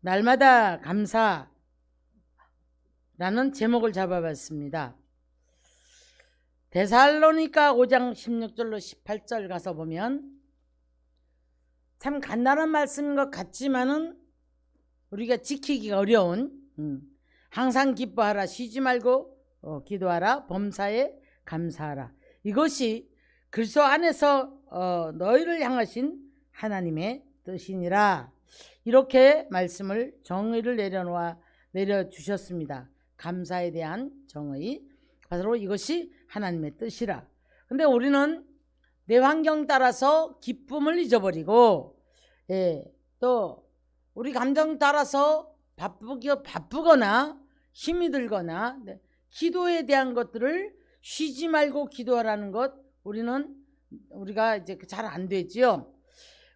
날마다 감사라는 제목을 잡아봤습니다. 데살로니가 5장 16절로 18절 가서 보면 참 간단한 말씀인 것 같지만은 우리가 지키기가 어려운 항상 기뻐하라, 쉬지 말고 기도하라, 범사에 감사하라. 이것이 그리스도 안에서 너희를 향하신 하나님의 뜻이니라. 이렇게 말씀을 정의를 내려주셨습니다. 감사에 대한 정의, 바로 이것이 하나님의 뜻이라. 근데 우리는 내 환경 따라서 기쁨을 잊어버리고, 또 우리 감정 따라서 바쁘거나 힘이 들거나 기도에 대한 것들을 쉬지 말고 기도하라는 것, 우리가 이제 잘 안 되지요.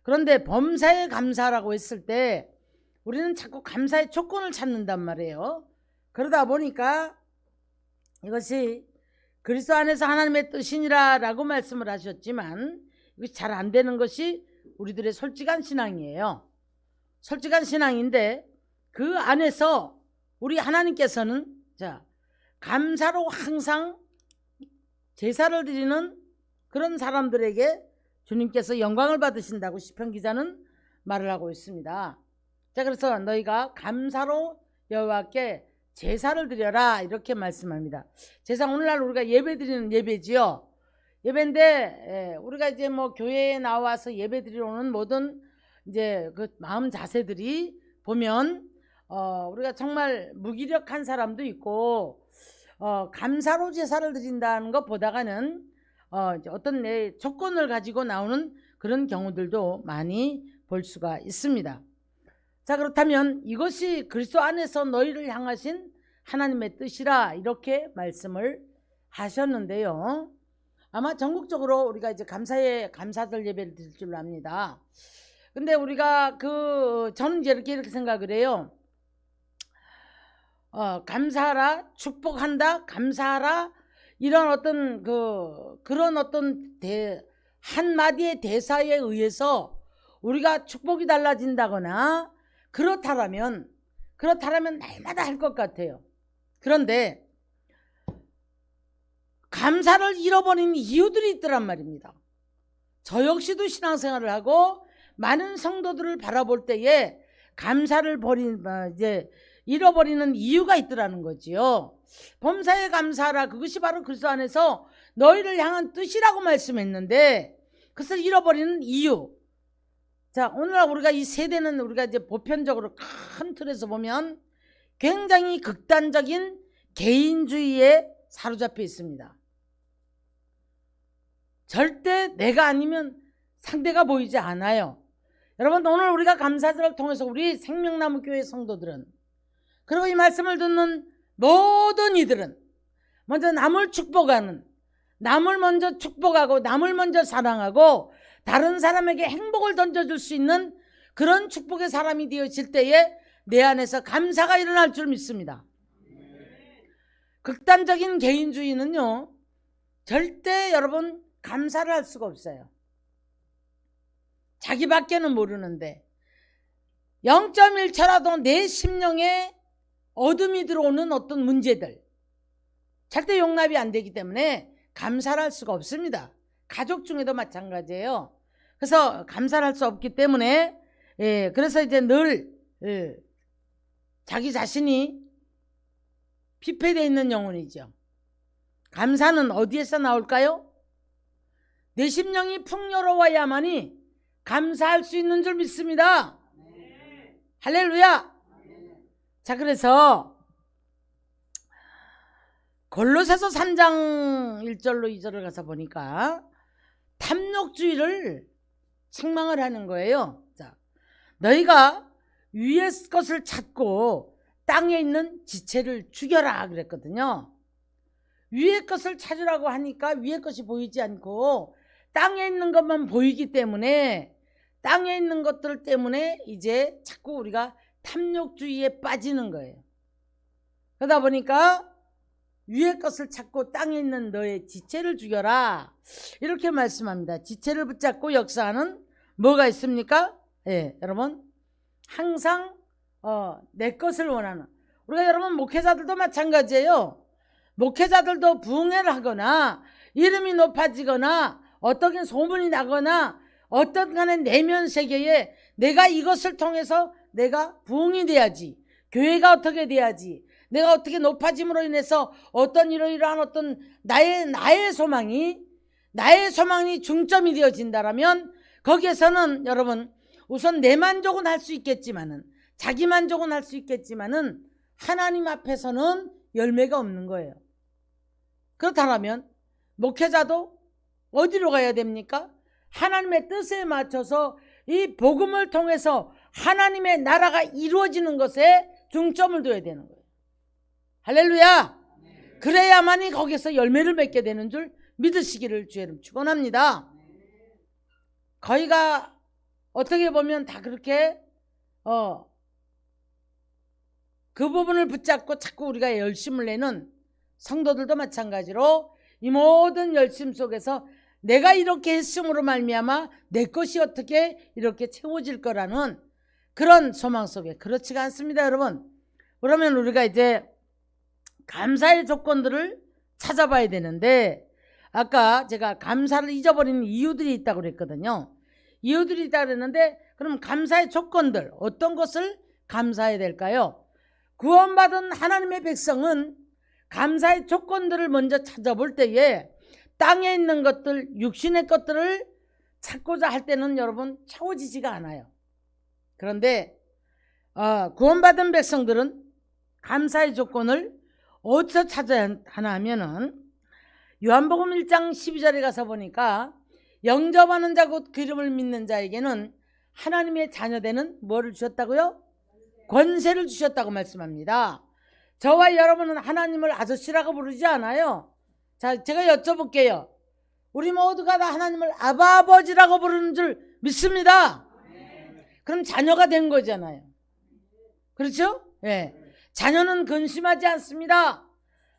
그런데 범사에 감사라고 했을 때 우리는 자꾸 감사의 조건을 찾는단 말이에요. 그러다 보니까 이것이 그리스도 안에서 하나님의 뜻이니라 라고 말씀을 하셨지만 이것이 잘 안 되는 것이 우리들의 솔직한 신앙이에요. 솔직한 신앙인데 그 안에서 우리 하나님께서는 감사로 항상 제사를 드리는 그런 사람들에게 주님께서 영광을 받으신다고 시편 기자는 말을 하고 있습니다. 그래서 너희가 감사로 여호와께 제사를 드려라 이렇게 말씀합니다. 제사, 오늘날 우리가 예배 드리는 예배지요. 예배인데 우리가 이제 교회에 나와서 예배 드리러 오는 모든 이제 그 마음 자세들이 보면 우리가 정말 무기력한 사람도 있고 감사로 제사를 드린다는 것보다는 어떤 내 조건을 가지고 나오는 그런 경우들도 많이 볼 수가 있습니다. 자, 그렇다면 이것이 그리스도 안에서 너희를 향하신 하나님의 뜻이라 이렇게 말씀을 하셨는데요. 아마 전국적으로 우리가 이제 감사절 예배를 드릴 줄로 압니다. 근데 우리가 저는 이제 이렇게 생각을 해요. 감사하라, 축복한다, 감사하라, 이런 그런 어떤 한마디의 대사에 의해서 우리가 축복이 달라진다거나 그렇다라면 날마다 할 것 같아요. 그런데 감사를 잃어버린 이유들이 있더란 말입니다. 저 역시도 신앙생활을 하고 많은 성도들을 바라볼 때에 감사를 잃어버리는 이유가 있더라는 거지요. 범사에 감사하라, 그것이 바로 그리스도 안에서 너희를 향한 뜻이라고 말씀했는데 그것을 잃어버리는 이유. 자, 오늘날 우리가 이 세대는 우리가 이제 보편적으로 큰 틀에서 보면 굉장히 극단적인 개인주의에 사로잡혀 있습니다. 절대 내가 아니면 상대가 보이지 않아요. 여러분, 오늘 우리가 감사절을 통해서 우리 생명나무 교회 성도들은, 그리고 이 말씀을 듣는 모든 이들은 먼저 남을 축복하는, 남을 먼저 축복하고 남을 먼저 사랑하고 다른 사람에게 행복을 던져줄 수 있는 그런 축복의 사람이 되어질 때에 내 안에서 감사가 일어날 줄 믿습니다. 극단적인 개인주의는요, 절대 여러분 감사를 할 수가 없어요. 자기밖에는 모르는데 0.1초라도 내 심령에 어둠이 들어오는 어떤 문제들 절대 용납이 안 되기 때문에 감사를 할 수가 없습니다. 가족 중에도 마찬가지예요. 그래서 감사를 할 수 없기 때문에 그래서 이제 늘 자기 자신이 피폐되어 있는 영혼이죠. 감사는 어디에서 나올까요? 내 심령이 풍요로워야만이 감사할 수 있는 줄 믿습니다. 네. 할렐루야. 네. 자, 그래서 골로새서 3장 1절로 2절을 가서 보니까 탐욕주의를 책망을 하는 거예요. 자, 너희가 위의 것을 찾고 땅에 있는 지체를 죽여라 그랬거든요. 위의 것을 찾으라고 하니까 위의 것이 보이지 않고 땅에 있는 것만 보이기 때문에 땅에 있는 것들 때문에 이제 자꾸 우리가 탐욕주의에 빠지는 거예요. 그러다 보니까 위의 것을 찾고 땅에 있는 너의 지체를 죽여라 이렇게 말씀합니다. 지체를 붙잡고 역사하는 뭐가 있습니까? 여러분, 항상 내 것을 원하는, 우리가 여러분 목회자들도 마찬가지예요. 목회자들도 부흥회를 하거나 이름이 높아지거나 어떤 소문이 나거나 어떤 간의 내면 세계에 내가 이것을 통해서 내가 부흥이 돼야지, 교회가 어떻게 돼야지, 내가 어떻게 높아짐으로 인해서 어떤 이러이러한 어떤 나의 소망이 중점이 되어진다라면 거기에서는 여러분 우선 내 만족은 할 수 있겠지만은, 자기 만족은 할 수 있겠지만은 하나님 앞에서는 열매가 없는 거예요. 그렇다면 목회자도 어디로 가야 됩니까? 하나님의 뜻에 맞춰서 이 복음을 통해서 하나님의 나라가 이루어지는 것에 중점을 둬야 되는 거예요. 할렐루야. 그래야만이 거기서 열매를 맺게 되는 줄 믿으시기를 주의 이름 축원합니다. 거기가 어떻게 보면 다 그렇게 그 부분을 붙잡고 자꾸 우리가 열심을 내는 성도들도 마찬가지로 이 모든 열심 속에서 내가 이렇게 했음으로 말미암아 내 것이 어떻게 이렇게 채워질 거라는 그런 소망 속에, 그렇지가 않습니다 여러분. 그러면 우리가 이제 감사의 조건들을 찾아봐야 되는데, 아까 제가 감사를 잊어버리는 이유들이 있다고 그랬거든요. 이유들이 있다고 그랬는데, 그럼 감사의 조건들, 어떤 것을 감사해야 될까요? 구원받은 하나님의 백성은 감사의 조건들을 먼저 찾아볼 때에 땅에 있는 것들, 육신의 것들을 찾고자 할 때는 여러분 채워지지가 않아요. 그런데 구원받은 백성들은 감사의 조건을 어디서 찾아야 하나 하면은 요한복음 1장 12절에 가서 보니까 영접하는 자 곧 그 이름을 믿는 자에게는 하나님의 자녀되는 뭐를 주셨다고요? 권세를 주셨다고 말씀합니다. 저와 여러분은 하나님을 아저씨라고 부르지 않아요. 자, 제가 여쭤볼게요. 우리 모두가 다 하나님을 아바 아버지라고 부르는 줄 믿습니다. 그럼 자녀가 된 거잖아요. 그렇죠? 예. 자녀는 근심하지 않습니다.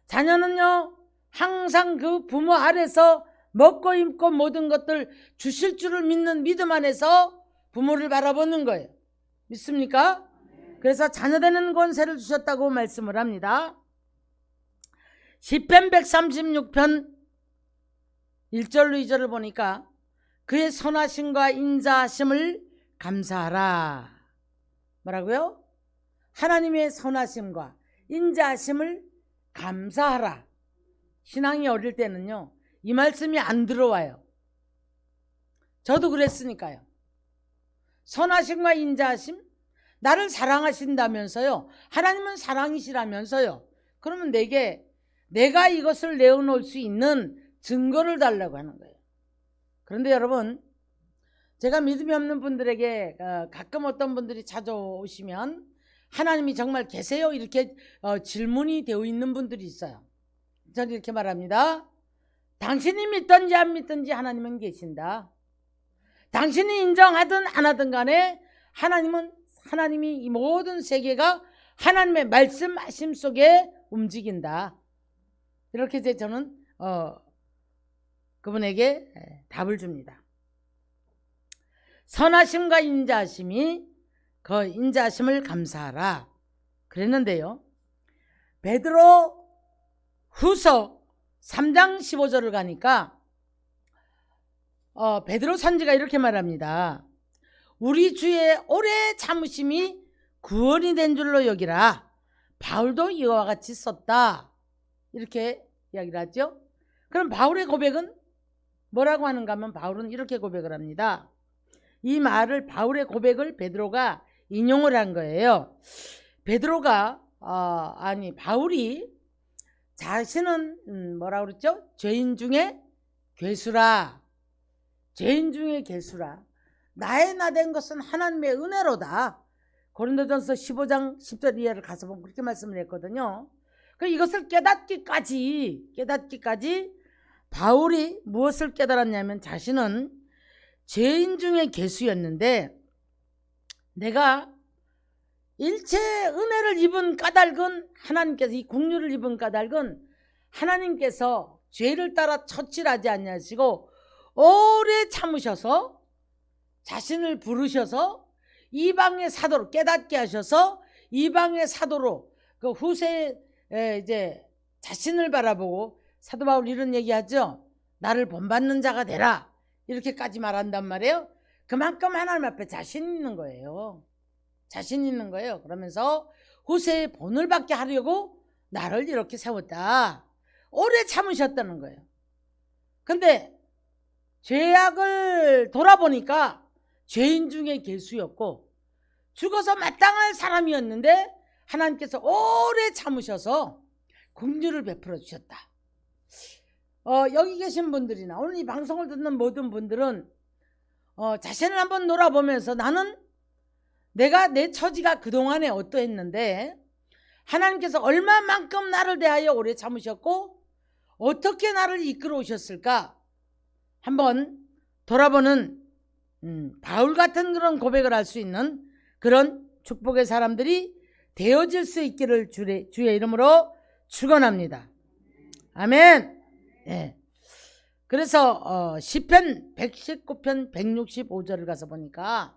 자녀는요 항상 그 부모 아래서 먹고 입고 모든 것들 주실 줄을 믿는 믿음 안에서 부모를 바라보는 거예요. 믿습니까? 그래서 자녀되는 권세를 주셨다고 말씀을 합니다. 시편 136편 1절로 2절을 보니까 그의 선하심과 인자하심을 감사하라. 뭐라고요? 하나님의 선하심과 인자하심을 감사하라. 신앙이 어릴 때는요 이 말씀이 안 들어와요. 저도 그랬으니까요. 선하심과 인자하심, 나를 사랑하신다면서요, 하나님은 사랑이시라면서요, 그러면 내가 이것을 내어놓을 수 있는 증거를 달라고 하는 거예요. 그런데 여러분, 제가 믿음이 없는 분들에게 가끔 어떤 분들이 찾아오시면 하나님이 정말 계세요? 이렇게 질문이 되어 있는 분들이 있어요. 저는 이렇게 말합니다. 당신이 믿든지 안 믿든지 하나님은 계신다. 당신이 인정하든 안 하든 간에 하나님이 이 모든 세계가 하나님의 말씀하심 속에 움직인다. 이렇게 이제 저는 그분에게 답을 줍니다. 선하심과 인자하심이 그 인자하심을 감사하라 그랬는데요, 베드로 후서 3장 15절을 가니까 베드로 선지가 이렇게 말합니다. 우리 주의 오래 참으심이 구원이 된 줄로 여기라. 바울도 이와 같이 썼다. 이렇게 이야기를 하죠. 그럼 바울의 고백은 뭐라고 하는가 하면 바울은 이렇게 고백을 합니다. 이 말을, 바울의 고백을 베드로가 인용을 한 거예요. 베드로가 바울이 자신은 뭐라고 그랬죠? 죄인 중에 괴수라. 죄인 중에 괴수라. 나의 나 된 것은 하나님의 은혜로다. 고린도전서 15장 10절 이하를 가서 보면 그렇게 말씀을 했거든요. 이것을 깨닫기까지 바울이 무엇을 깨달았냐면 자신은 죄인 중에 괴수였는데 내가 일체 은혜를 입은 까닭은 하나님께서, 이 국류를 입은 까닭은 하나님께서 죄를 따라 처칠하지 아니하시고 오래 참으셔서 자신을 부르셔서 이방의 사도로 깨닫게 하셔서 이방의 사도로 그 후세 이제 자신을 바라보고 사도 바울 이런 얘기하죠. 나를 본받는 자가 되라 이렇게까지 말한단 말이에요. 그만큼 하나님 앞에 자신 있는 거예요. 자신 있는 거예요. 그러면서 후세의 본을 받게 하려고 나를 이렇게 세웠다. 오래 참으셨다는 거예요. 근데 죄악을 돌아보니까 죄인 중에 괴수였고 죽어서 마땅할 사람이었는데 하나님께서 오래 참으셔서 긍휼을 베풀어 주셨다. 여기 계신 분들이나 오늘 이 방송을 듣는 모든 분들은 자신을 한번 돌아보면서 나는 내가 내 처지가 그동안에 어떠했는데 하나님께서 얼마만큼 나를 대하여 오래 참으셨고 어떻게 나를 이끌어 오셨을까 한번 돌아보는 바울 같은 그런 고백을 할 수 있는 그런 축복의 사람들이 되어질 수 있기를 주의 이름으로 축원합니다. 아멘. 예. 그래서 시편 119편 165절을 가서 보니까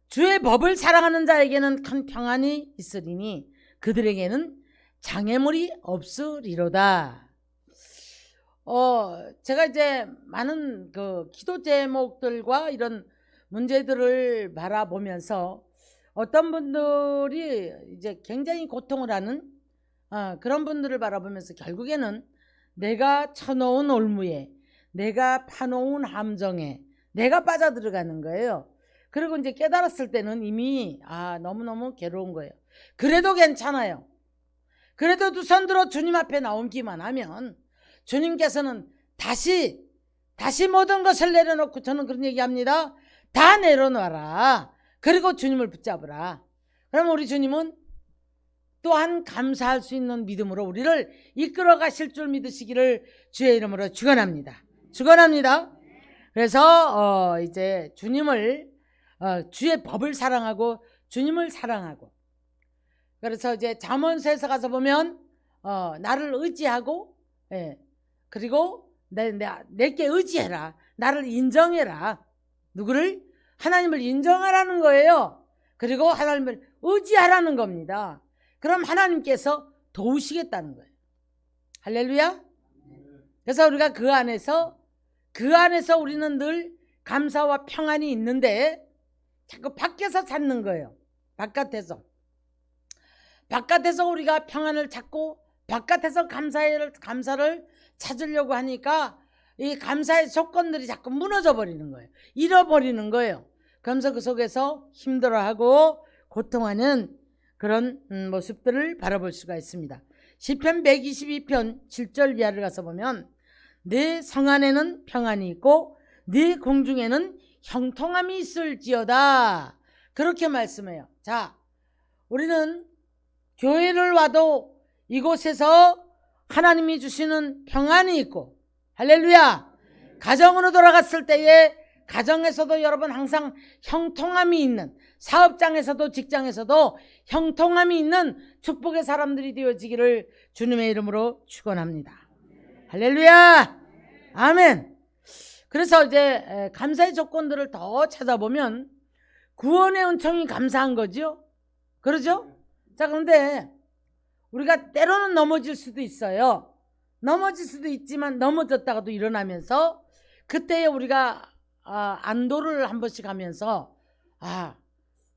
주의 법을 사랑하는 자에게는 큰 평안이 있으리니 그들에게는 장애물이 없으리로다. 제가 이제 많은 그 기도 제목들과 이런 문제들을 바라보면서 어떤 분들이 이제 굉장히 고통을 하는 그런 분들을 바라보면서 결국에는 내가 쳐놓은 올무에 내가 파놓은 함정에 내가 빠져들어가는 거예요. 그리고 이제 깨달았을 때는 이미 너무너무 괴로운 거예요. 그래도 괜찮아요. 그래도 두 손 들어 주님 앞에 나오기만 하면 주님께서는 다시 모든 것을 내려놓고 저는 그런 얘기합니다. 다 내려놔라. 그리고 주님을 붙잡으라. 그럼 우리 주님은 또한 감사할 수 있는 믿음으로 우리를 이끌어 가실 줄 믿으시기를 주의 이름으로 축원합니다. 축원합니다. 그래서 이제 주님을 주의 법을 사랑하고 주님을 사랑하고 그래서 이제 잠언서에서 가서 보면 나를 의지하고 그리고 내게 의지해라. 나를 인정해라. 누구를? 하나님을 인정하라는 거예요. 그리고 하나님을 의지하라는 겁니다. 그럼 하나님께서 도우시겠다는 거예요. 할렐루야. 그래서 우리가 그 안에서 우리는 늘 감사와 평안이 있는데 자꾸 밖에서 찾는 거예요. 바깥에서 우리가 평안을 찾고 바깥에서 감사를 찾으려고 하니까 이 감사의 조건들이 자꾸 무너져 버리는 거예요. 잃어버리는 거예요. 그러면서 그 속에서 힘들어하고 고통하는 그런 모습들을 바라볼 수가 있습니다. 시편 122편 7절 이하를 가서 보면 내 성 안에는 평안이 있고 네 공중에는 형통함이 있을지어다. 그렇게 말씀해요. 자, 우리는 교회를 와도 이곳에서 하나님이 주시는 평안이 있고 할렐루야. 가정으로 돌아갔을 때에 가정에서도 여러분 항상 형통함이 있는 사업장에서도 직장에서도 형통함이 있는 축복의 사람들이 되어지기를 주님의 이름으로 축원합니다. 할렐루야. 아멘. 그래서 이제 감사의 조건들을 더 찾아보면 구원의 은총이 감사한 거죠. 그러죠? 자, 그런데 우리가 때로는 넘어질 수도 있어요. 넘어질 수도 있지만 넘어졌다가도 일어나면서 그때에 우리가 안도를 한 번씩 하면서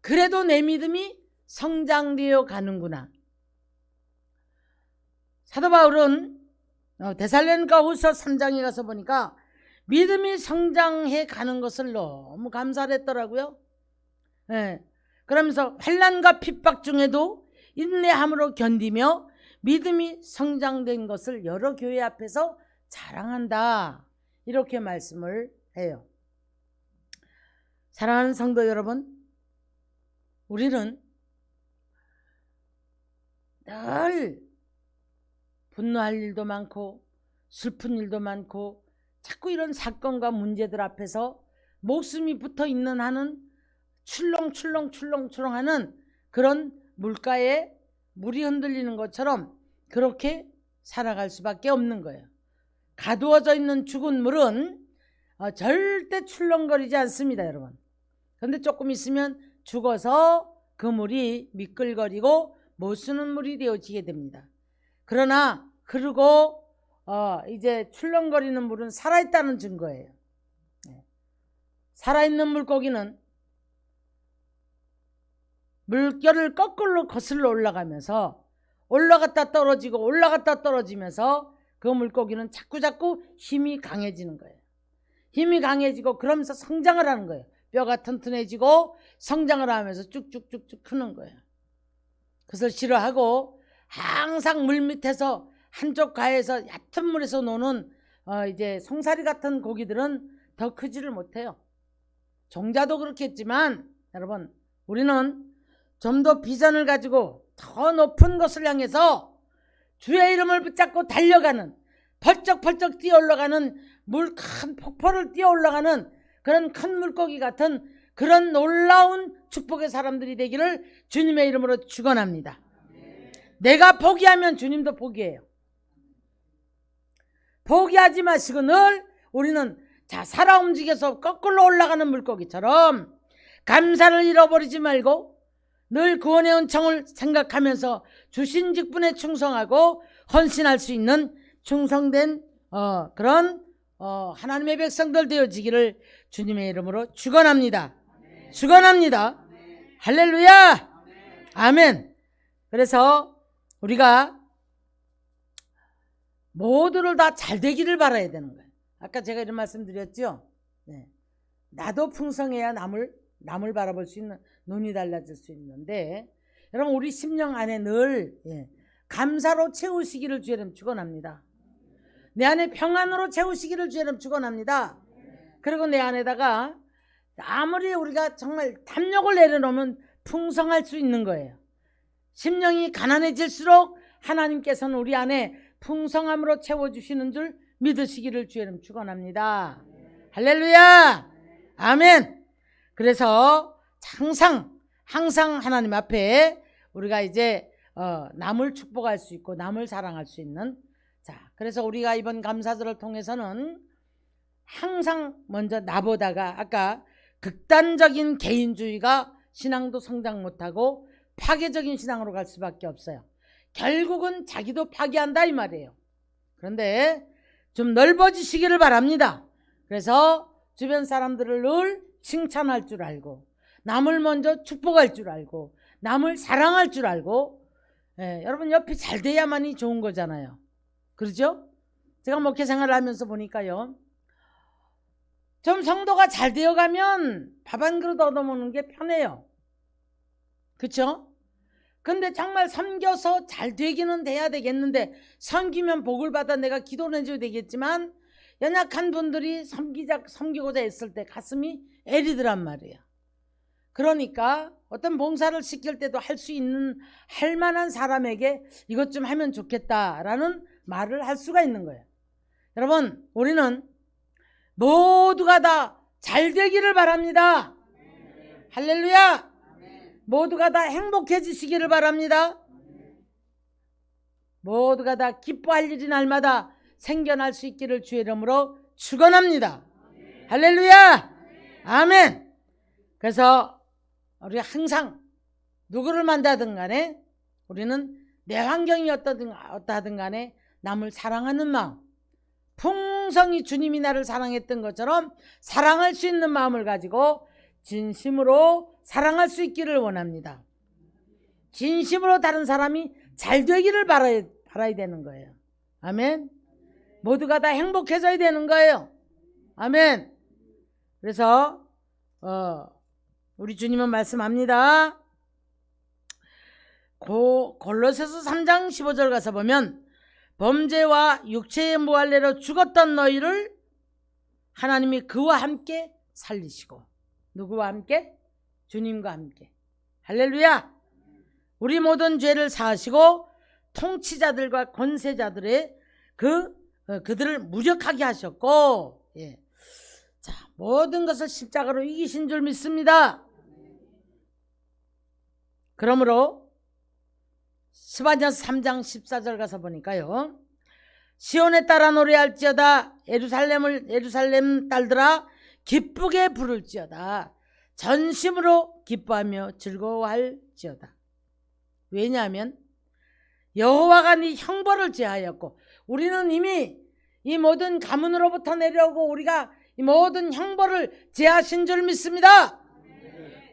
그래도 내 믿음이 성장되어 가는구나. 사도 바울은 데살로니가후서 3장에 가서 보니까 믿음이 성장해 가는 것을 너무 감사를 했더라고요. 그러면서 환난과 핍박 중에도 인내함으로 견디며 믿음이 성장된 것을 여러 교회 앞에서 자랑한다. 이렇게 말씀을 해요. 사랑하는 성도 여러분, 우리는 늘 분노할 일도 많고 슬픈 일도 많고 자꾸 이런 사건과 문제들 앞에서 목숨이 붙어 있는 한은 출렁출렁하는 그런 물가에 물이 흔들리는 것처럼 그렇게 살아갈 수밖에 없는 거예요. 가두어져 있는 죽은 물은 절대 출렁거리지 않습니다, 여러분. 그런데 조금 있으면 죽어서 그 물이 미끌거리고 못 쓰는 물이 되어지게 됩니다. 그러나 흐르고 이제 출렁거리는 물은 살아있다는 증거예요. 살아있는 물고기는 물결을 거꾸로 거슬러 올라가면서 올라갔다 떨어지고 올라갔다 떨어지면서 그 물고기는 자꾸자꾸 힘이 강해지는 거예요. 힘이 강해지고 그러면서 성장을 하는 거예요. 뼈가 튼튼해지고 성장을 하면서 쭉쭉쭉쭉 크는 거예요. 그것을 싫어하고 항상 물 밑에서 한쪽 가에서 얕은 물에서 노는 이제 송사리 같은 고기들은 더 크지를 못해요. 종자도 그렇겠지만 여러분, 우리는 좀 더 비전을 가지고 더 높은 곳을 향해서 주의 이름을 붙잡고 달려가는, 펄쩍펄쩍 뛰어 올라가는, 물 큰 폭포를 뛰어 올라가는 그런 큰 물고기 같은 그런 놀라운 축복의 사람들이 되기를 주님의 이름으로 축원합니다. 내가 포기하면 주님도 포기해요. 포기하지 마시고 늘 우리는 살아 움직여서 거꾸로 올라가는 물고기처럼 감사를 잃어버리지 말고 늘 구원의 은총을 생각하면서 주신 직분에 충성하고 헌신할 수 있는 충성된 그런 하나님의 백성들 되어지기를 주님의 이름으로 축원합니다. 축원합니다. 할렐루야. 아멘. 그래서 우리가 모두를 다 잘 되기를 바라야 되는 거예요. 아까 제가 이런 말씀 드렸죠. 나도 풍성해야 남을 바라볼 수 있는 눈이 달라질 수 있는데, 여러분 우리 심령 안에 늘 감사로 채우시기를 주의 이름 축원합니다. 내 안에 평안으로 채우시기를 주의 이름 축원합니다. 그리고 내 안에다가 아무리 우리가 정말 탐욕을 내려놓으면 풍성할 수 있는 거예요. 심령이 가난해질수록 하나님께서는 우리 안에 풍성함으로 채워주시는 줄 믿으시기를 주의 이름 축원합니다. 할렐루야. 아멘. 그래서 항상 하나님 앞에 우리가 이제 남을 축복할 수 있고 남을 사랑할 수 있는, 그래서 우리가 이번 감사절을 통해서는 항상 먼저 나보다가 아까 극단적인 개인주의가 신앙도 성장 못하고 파괴적인 신앙으로 갈 수밖에 없어요. 결국은 자기도 파괴한다 이 말이에요. 그런데 좀 넓어지시기를 바랍니다. 그래서 주변 사람들을 늘 칭찬할 줄 알고 남을 먼저 축복할 줄 알고 남을 사랑할 줄 알고, 여러분 옆이 잘 돼야만이 좋은 거잖아요. 그렇죠? 제가 목회 생활을 하면서 보니까요, 좀 성도가 잘 되어가면 밥 한 그릇 얻어먹는 게 편해요. 그렇죠? 근데 정말 섬겨서 잘 되기는 돼야 되겠는데, 섬기면 복을 받아 내가 기도를 해줘야 되겠지만 연약한 분들이 섬기고자 했을 때 가슴이 애리더란 말이에요. 그러니까 어떤 봉사를 시킬 때도 할 만한 사람에게 이것 좀 하면 좋겠다라는 말을 할 수가 있는 거예요. 여러분, 우리는 모두가 다 잘 되기를 바랍니다. 할렐루야. 모두가 다 행복해지시기를 바랍니다. 모두가 다 기뻐할 일이 날마다 생겨날 수 있기를 주의 이름으로 축원합니다. 할렐루야. 아멘. 그래서 우리가 항상 누구를 만나든 간에 우리는 내 환경이 어떠하든 간에 남을 사랑하는 마음, 풍성히 주님이 나를 사랑했던 것처럼 사랑할 수 있는 마음을 가지고 진심으로 사랑할 수 있기를 원합니다. 진심으로 다른 사람이 잘 되기를 바라야 되는 거예요. 아멘. 모두가 다 행복해져야 되는 거예요. 아멘. 그래서 우리 주님은 말씀합니다. 골로새서 3장 15절 가서 보면, 범죄와 육체의 무할례로 죽었던 너희를 하나님이 그와 함께 살리시고, 누구와 함께? 주님과 함께. 할렐루야. 우리 모든 죄를 사하시고 통치자들과 권세자들의 그들을 무력하게 하셨고, 모든 것을 십자가로 이기신 줄 믿습니다. 그러므로 스바냐서 3장 14절 가서 보니까요, 시온에 따라 노래할지어다, 예루살렘 딸들아 기쁘게 부를지어다. 전심으로 기뻐하며 즐거워할지어다. 왜냐하면 여호와가 네 형벌을 제하였고, 우리는 이미 이 모든 가문으로부터 내려오고 우리가 이 모든 형벌을 제하신 줄 믿습니다.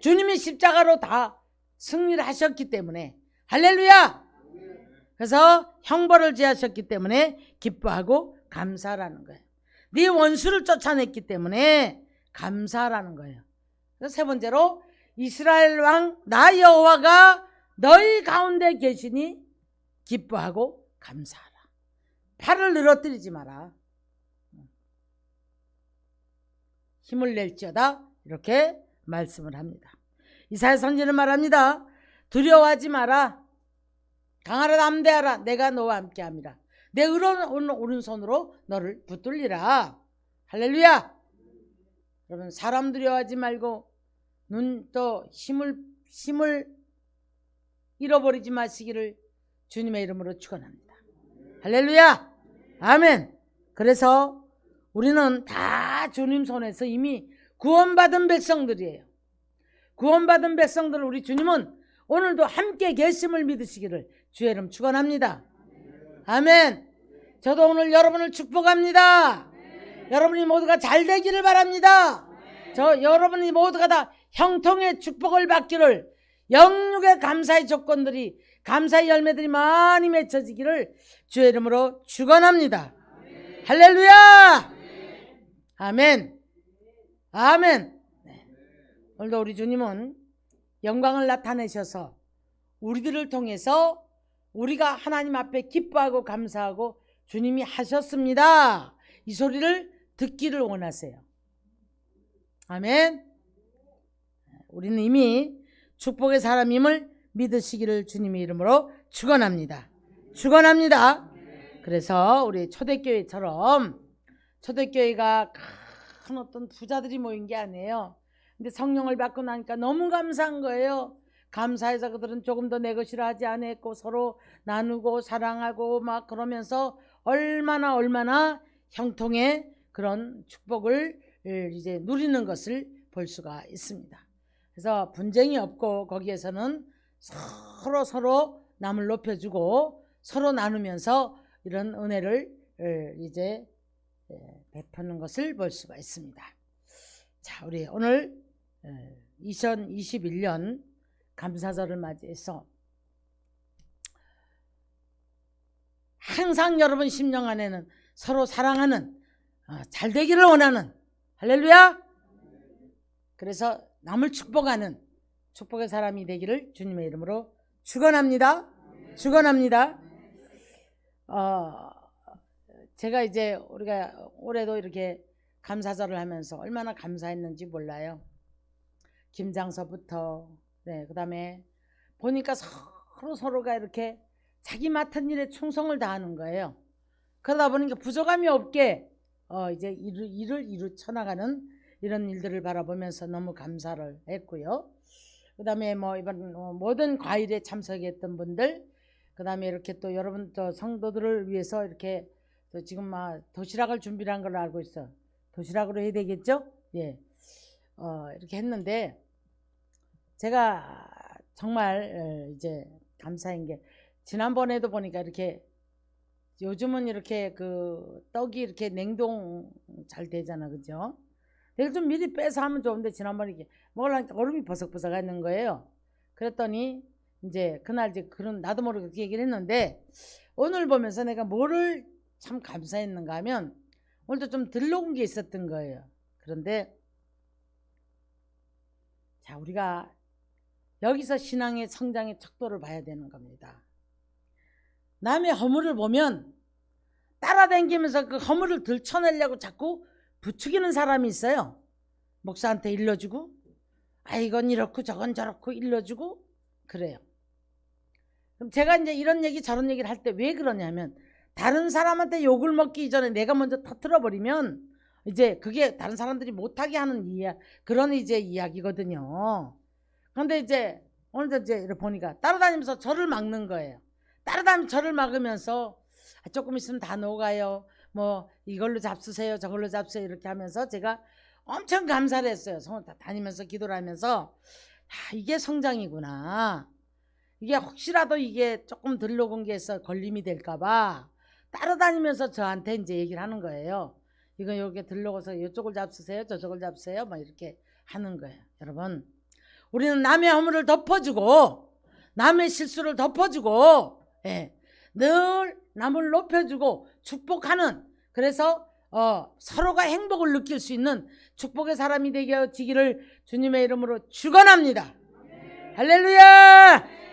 주님이 십자가로 다 승리를 하셨기 때문에, 할렐루야. 그래서 형벌을 제하셨기 때문에 기뻐하고 감사하라는 거예요. 네 원수를 쫓아냈기 때문에 감사하라는 거예요. 그래서 세 번째로, 이스라엘 왕 나 여호와가 너희 가운데 계시니 기뻐하고 감사하라. 팔을 늘어뜨리지 마라. 힘을 낼지어다. 이렇게 말씀을 합니다. 이사야 선지자는 말합니다. 두려워하지 마라. 강하라 담대하라. 내가 너와 함께함이라. 내 오른손으로 너를 붙들리라. 할렐루야. 여러분, 사람 두려워하지 말고 눈 또 힘을 잃어버리지 마시기를 주님의 이름으로 축원합니다. 할렐루야. 아멘. 그래서 우리는 다 주님 손에서 이미 구원받은 백성들이에요. 구원받은 백성들을 우리 주님은 오늘도 함께 계심을 믿으시기를 주의 이름 축원합니다. 아멘. 저도 오늘 여러분을 축복합니다. 여러분이 모두가 잘 되기를 바랍니다. 여러분이 모두가 다 형통의 축복을 받기를, 영육의 감사의 조건들이, 감사의 열매들이 많이 맺혀지기를 주의 이름으로 축원합니다. 할렐루야. 아멘. 아멘. 네. 오늘도 우리 주님은 영광을 나타내셔서 우리들을 통해서 우리가 하나님 앞에 기뻐하고 감사하고 주님이 하셨습니다, 이 소리를 듣기를 원하세요. 아멘. 우리는 이미 축복의 사람임을 믿으시기를 주님의 이름으로 축원합니다. 축원합니다. 그래서 우리 초대교회처럼, 초대교회가 큰 어떤 부자들이 모인 게 아니에요. 근데 성령을 받고 나니까 너무 감사한 거예요. 감사해서 그들은 조금 더 내 것이라 하지 않았고 서로 나누고 사랑하고 막 그러면서 얼마나 형통의 그런 축복을 이제 누리는 것을 볼 수가 있습니다. 그래서 분쟁이 없고 거기에서는 서로 남을 높여주고 서로 나누면서 이런 은혜를 이제 베푸는 것을 볼 수가 있습니다. 자, 우리 오늘 2021년 감사절을 맞이해서 항상 여러분 심령 안에는 서로 사랑하는, 잘 되기를 원하는, 할렐루야. 그래서 남을 축복하는 축복의 사람이 되기를 주님의 이름으로 축원합니다. 축원합니다. 제가 이제 우리가 올해도 이렇게 감사절을 하면서 얼마나 감사했는지 몰라요. 김장서부터, 그 다음에 보니까 서로가 이렇게 자기 맡은 일에 충성을 다하는 거예요. 그러다 보니까 부족함이 없게 이제 일을 이루쳐 나가는 이런 일들을 바라보면서 너무 감사를 했고요. 그 다음에 이번 모든 과일에 참석했던 분들, 그 다음에 이렇게 또 여러분 또 성도들을 위해서 이렇게 또 지금 도시락을 준비를 한 걸로 알고 있어. 도시락으로 해야 되겠죠? 예. 이렇게 했는데 제가 정말 이제 감사한 게, 지난번에도 보니까 이렇게 요즘은 이렇게 그 떡이 이렇게 냉동 잘 되잖아, 그죠? 이걸 좀 미리 빼서 하면 좋은데 지난번에 이게 먹으려니까 얼음이 버석버석하는 거예요. 그랬더니 이제 그날 이제 그런 나도 모르게 그렇게 얘기를 했는데, 오늘 보면서 내가 뭐를 참 감사했는가 하면 오늘도 좀 들러온 게 있었던 거예요. 그런데 자, 우리가 여기서 신앙의 성장의 척도를 봐야 되는 겁니다. 남의 허물을 보면 따라다니면서 그 허물을 들춰내려고 자꾸 부추기는 사람이 있어요. 목사한테 일러주고, 이건 이렇고 저건 저렇고 일러주고 그래요. 그럼 제가 이제 이런 얘기 저런 얘기를 할 때 왜 그러냐면, 다른 사람한테 욕을 먹기 이전에 내가 먼저 터뜨려 버리면 이제 그게 다른 사람들이 못하게 하는 그런 이제 이야기거든요. 그런데 이제 오늘 이제 이렇게 보니까 따라다니면서 저를 막는 거예요. 따라다니면서 저를 막으면서 조금 있으면 다 녹아요. 뭐 이걸로 잡수세요, 저걸로 잡수세요 이렇게 하면서 제가 엄청 감사를 했어요. 성원 다 다니면서 기도를 하면서 이게 성장이구나. 이게 혹시라도 이게 조금 덜 녹은 게 있어 걸림이 될까봐 따라다니면서 저한테 이제 얘기를 하는 거예요. 이거 여기 덜 녹아서 이쪽을 잡수세요, 저쪽을 잡수세요, 막 이렇게 하는 거예요. 여러분, 우리는 남의 허물을 덮어주고 남의 실수를 덮어주고 늘 남을 높여주고 축복하는, 그래서 서로가 행복을 느낄 수 있는 축복의 사람이 되기를 주님의 이름으로 축원합니다. 할렐루야.